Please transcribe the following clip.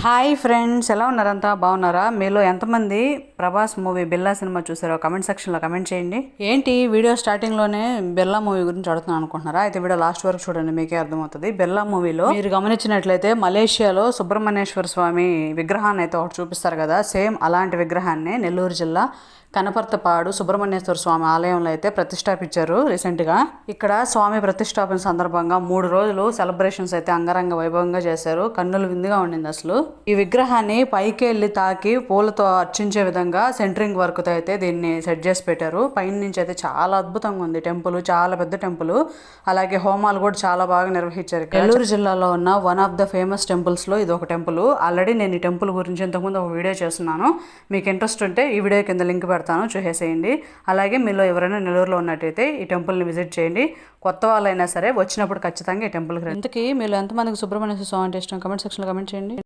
Hi friends, ఎలా ఉన్నారంతా? బాగున్నారా? మీలో ఎంతమంది ప్రభాస్ మూవీ బిల్లా సినిమా చూసారో కమెంట్ సెక్షన్లో కమెంట్ చేయండి. ఏంటి వీడియో స్టార్టింగ్లోనే బిల్లా మూవీ గురించి అడుగుతున్నాను అనుకుంటున్నారా? అయితే వీడియో లాస్ట్ వరకు చూడండి, మీకే అర్థమవుతుంది. బిల్లా మూవీలో మీరు గమనించినట్లయితే మలేషియాలో సుబ్రహ్మణ్యేశ్వర స్వామి విగ్రహాన్ని అయితే ఒకటి చూపిస్తారు కదా, సేమ్ అలాంటి విగ్రహాన్ని నెల్లూరు జిల్లా కనపర్తపాడు సుబ్రహ్మణ్యేశ్వర స్వామి ఆలయంలో అయితే ప్రతిష్టాపించారు రీసెంట్గా. ఇక్కడ స్వామి ప్రతిష్టాపన సందర్భంగా 3 రోజులు సెలబ్రేషన్స్ అయితే అంగరంగ వైభవంగా చేశారు. కన్నుల విందుగా ఉండింది అసలు. ఈ విగ్రహాన్ని పైకి వెళ్ళి తాకి పూలతో అర్చించే విధంగా సెంటరింగ్ వర్క్ తో అయితే దీన్ని సెట్ చేసి పెట్టారు. పైన నుంచి అయితే చాలా అద్భుతంగా ఉంది టెంపుల్, చాలా పెద్ద టెంపుల్. అలాగే హోమాలు కూడా చాలా బాగా నిర్వహించారు. నెల్లూరు జిల్లాలో ఉన్న one of the famous temples లో ఇది ఒక టెంపుల్. ఆల్రెడీ నేను ఈ టెంపుల్ గురించి ఇంతకుముందు ఒక వీడియో చేస్తున్నాను. మీకు ఇంట్రెస్ట్ ఉంటే ఈ వీడియో కింద లింక్ పెడతాను, చూసేసేయండి. అలాగే మీలో ఎవరైనా నెల్లూరులో ఉన్నట్టయితే ఈ టెంపుల్ని విజిట్ చేయండి. కొత్త వాళ్ళైనా సరే వచ్చినప్పుడు ఖచ్చితంగా ఈ టెంపుల్కి రండి. ఇంతకీ మీలో ఎంతమందికి సుబ్రహ్మణ్యేశ్వర స్వామి అంటే ఇష్టం? కమెంట్ సెక్షన్లో కమెంట్ చేయండి.